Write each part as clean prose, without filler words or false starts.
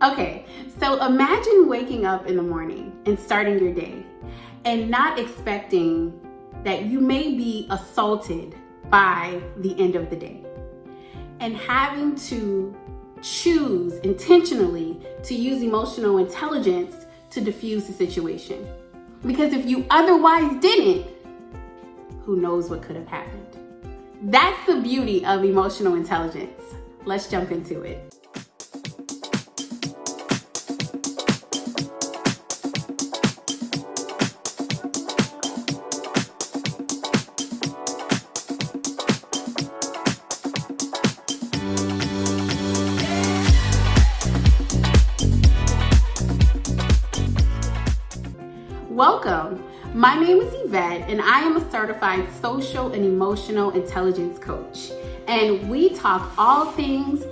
Okay, so imagine waking up in the morning and starting your day and not expecting that you may be assaulted by the end of the day and having to choose intentionally to use emotional intelligence to diffuse the situation. Because if you otherwise didn't, who knows what could have happened? That's the beauty of emotional intelligence. Let's jump into it. Welcome. My name is Yvette, and I am a certified social and emotional intelligence coach. And we talk all things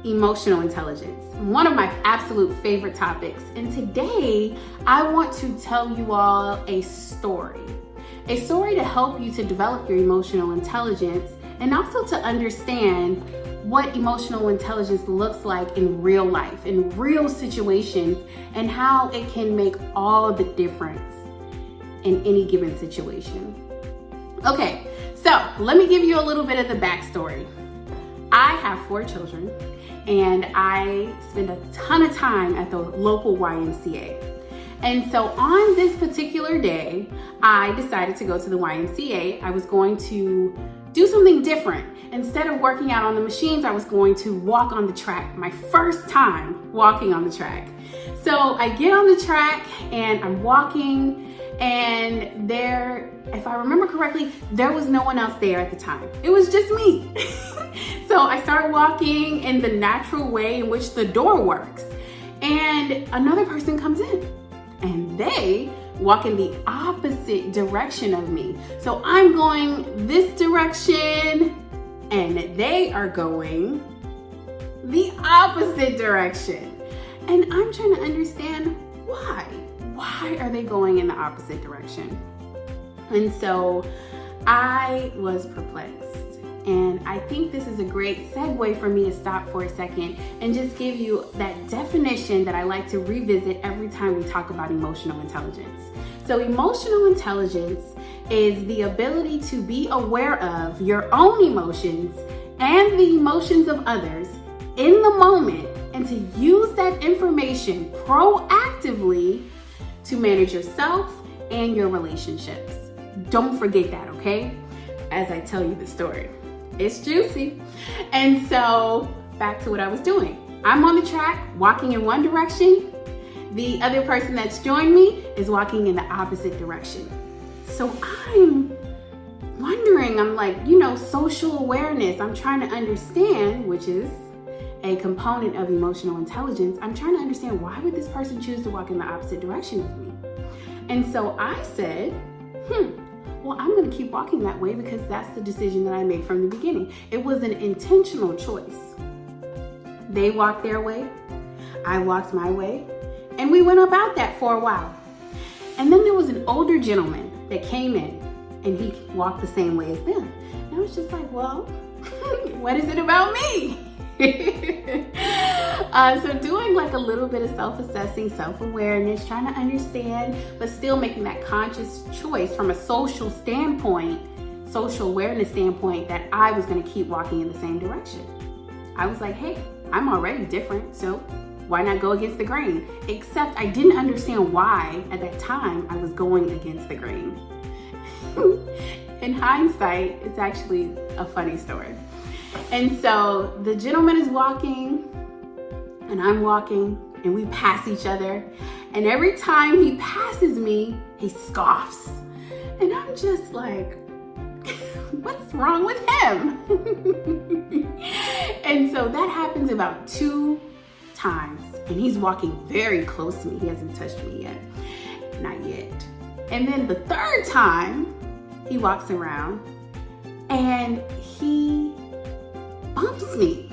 emotional intelligence, one of my absolute favorite topics. And today, I want to tell you all a story to help you to develop your emotional intelligence and also to understand what emotional intelligence looks like in real life, in real situations, and how it can make all the difference in any given situation. Okay, so let me give you a little bit of the backstory. I have 4 children and I spend a ton of time at the local YMCA. And so on this particular day, I decided to go to the YMCA. I was going to do something different. Instead of working out on the machines, I was going to walk on the track. My first time walking on the track. So I get on the track and I'm walking, and there, if I remember correctly, there was no one else there at the time. It was just me. So I started walking in the natural way in which the door works. And another person comes in and they walk in the opposite direction of me. So I'm going this direction and they are going the opposite direction. And I'm trying to understand why. Why are they going in the opposite direction? And so I was perplexed. And I think this is a great segue for me to stop for a second and just give you that definition that I like to revisit every time we talk about emotional intelligence. So emotional intelligence is the ability to be aware of your own emotions and the emotions of others in the moment and to use that information proactively to manage yourself and your relationships. Don't forget that, okay? As I tell you the story. It's juicy. And so back to what I was doing. I'm on the track, walking in one direction. The other person that's joined me is walking in the opposite direction. So I'm wondering, I'm like, social awareness. I'm trying to understand, which is a component of emotional intelligence. I'm trying to understand, why would this person choose to walk in the opposite direction of me? And so I said, well, I'm going to keep walking that way because that's the decision that I made from the beginning. It was an intentional choice. They walked their way, I walked my way, and we went about that for a while. And then there was an older gentleman that came in and he walked the same way as them. And I was just like, well, what is it about me? So doing like a little bit of self-assessing, self-awareness, trying to understand, but still making that conscious choice from a social awareness standpoint, that I was going to keep walking in the same direction. I was like, hey, I'm already different, so why not go against the grain? Except I didn't understand why at that time I was going against the grain. In hindsight, it's actually a funny story. And so the gentleman is walking and I'm walking and we pass each other. And every time he passes me, he scoffs. And I'm just like, what's wrong with him? And so that happens about 2 times. And he's walking very close to me. He hasn't touched me yet. Not yet. And then the 3rd time, he walks around and he bumps me.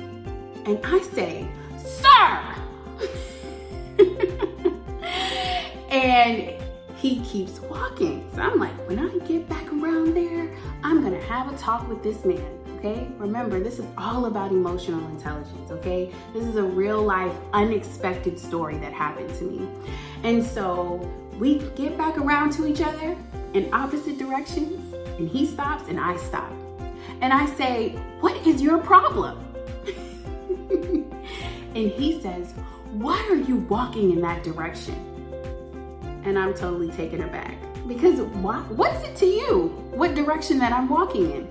And I say, sir! And he keeps walking. So I'm like, when I get back around there, I'm gonna have a talk with this man. Okay, remember, this is all about emotional intelligence. Okay, this is a real life, unexpected story that happened to me. And so we get back around to each other in opposite directions, and he stops and I stop. And I say, "What is your problem?" And he says, "Why are you walking in that direction?" And I'm totally taken aback, because what is it to you what direction that I'm walking in?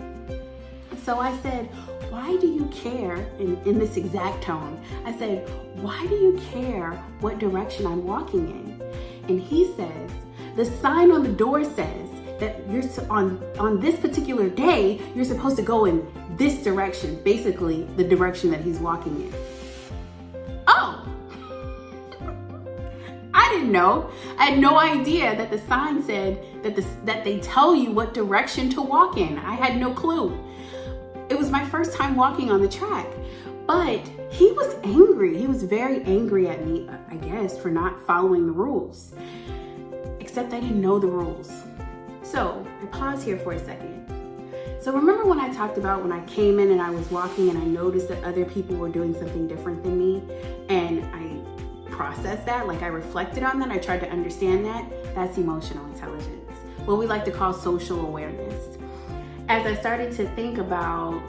So I said, "Why do you care?" in this exact tone. I said, "Why do you care what direction I'm walking in?" And he says, "The sign on the door says that you're on this particular day, you're supposed to go in this direction," basically the direction that he's walking in. Oh, I didn't know. I had no idea that the sign said that they tell you what direction to walk in. I had no clue. It was my first time walking on the track, but he was angry. He was very angry at me, I guess, for not following the rules. Except I didn't know the rules. So I pause here for a second. So remember when I talked about when I came in and I was walking and I noticed that other people were doing something different than me, and I processed that, like I reflected on that, I tried to understand that? That's emotional intelligence, what we like to call social awareness. As I started to think about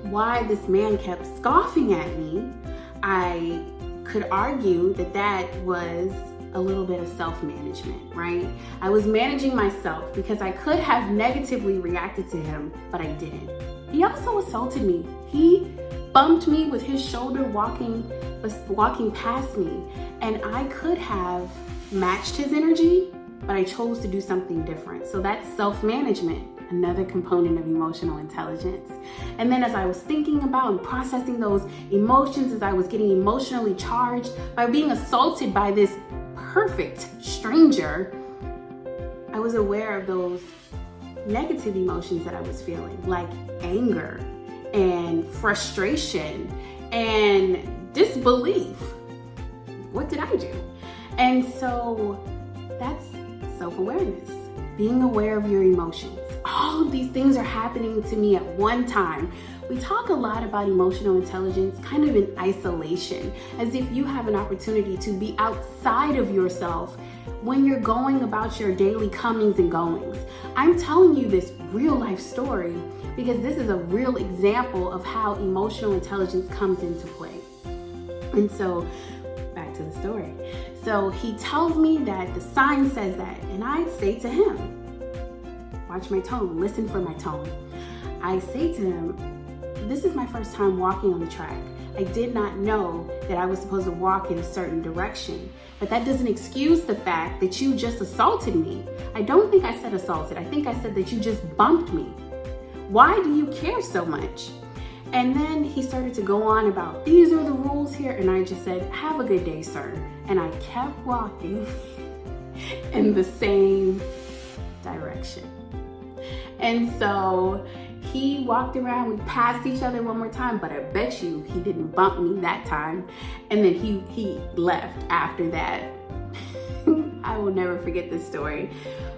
why this man kept scoffing at me, I could argue that was a little bit of self-management, right? I was managing myself because I could have negatively reacted to him, but I didn't. He also assaulted me. He bumped me with his shoulder walking past me, and I could have matched his energy, but I chose to do something different. So that's self-management, another component of emotional intelligence. And then as I was thinking about and processing those emotions, as I was getting emotionally charged by being assaulted by this perfect stranger, I was aware of those negative emotions that I was feeling, like anger and frustration and disbelief. What did I do? And so that's self-awareness, being aware of your emotions. All of these things are happening to me at one time. We talk a lot about emotional intelligence kind of in isolation, as if you have an opportunity to be outside of yourself when you're going about your daily comings and goings. I'm telling you this real life story because this is a real example of how emotional intelligence comes into play. And so, back to the story. So he tells me that the sign says that, and I say to him, watch my tone, listen for my tone. I say to him, this is my first time walking on the track. I did not know that I was supposed to walk in a certain direction, but that doesn't excuse the fact that you just assaulted me. I don't think I said assaulted. I think I said that you just bumped me. Why do you care so much? And then he started to go on about, these are the rules here. And I just said, have a good day, sir. And I kept walking in the same direction. And so he walked around, we passed each other one more time, but I bet you he didn't bump me that time. And then he left after that. I will never forget this story.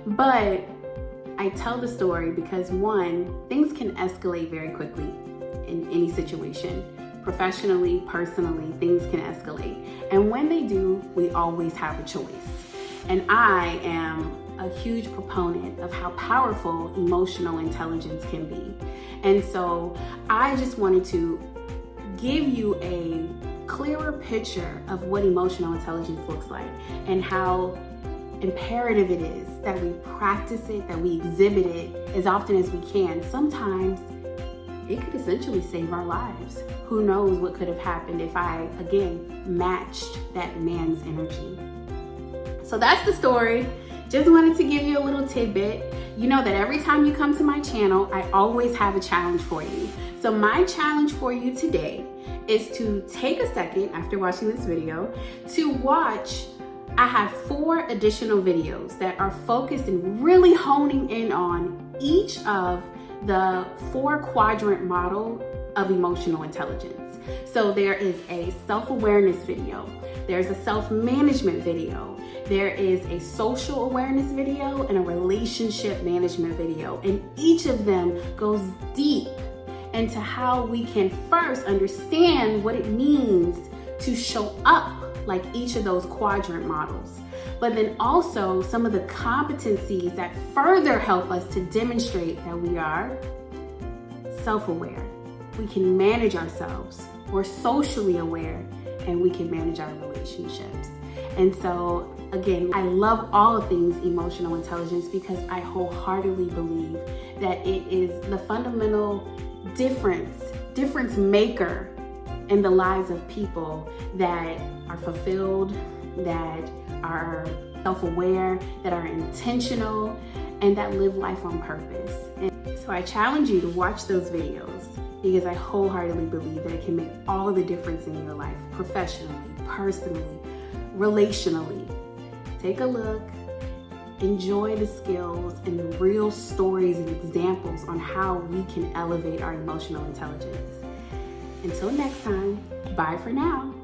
But I tell the story because, one, things can escalate very quickly in any situation. Professionally, personally, things can escalate. And when they do, we always have a choice. And I am a huge proponent of how powerful emotional intelligence can be. And so I just wanted to give you a clearer picture of what emotional intelligence looks like and how imperative it is that we practice it, that we exhibit it as often as we can. Sometimes it could essentially save our lives. Who knows what could have happened if I, again, matched that man's energy. So that's the story. Just wanted to give you a little tidbit. You know that every time you come to my channel, I always have a challenge for you. So my challenge for you today is to take a second after watching this video to watch. I have 4 additional videos that are focused and really honing in on each of the 4-quadrant model of emotional intelligence. So there is a self-awareness video, there's a self-management video, there is a social awareness video, and a relationship management video. And each of them goes deep into how we can first understand what it means to show up like each of those quadrant models, but then also some of the competencies that further help us to demonstrate that we are self-aware, we can manage ourselves, we're socially aware, and we can manage our relationships. And so again, I love all things emotional intelligence because I wholeheartedly believe that it is the fundamental difference maker in the lives of people that are fulfilled, that are self-aware, that are intentional, and that live life on purpose. And so I challenge you to watch those videos because I wholeheartedly believe that it can make all the difference in your life, professionally, personally, relationally. Take a look, enjoy the skills and the real stories and examples on how we can elevate our emotional intelligence. Until next time, bye for now.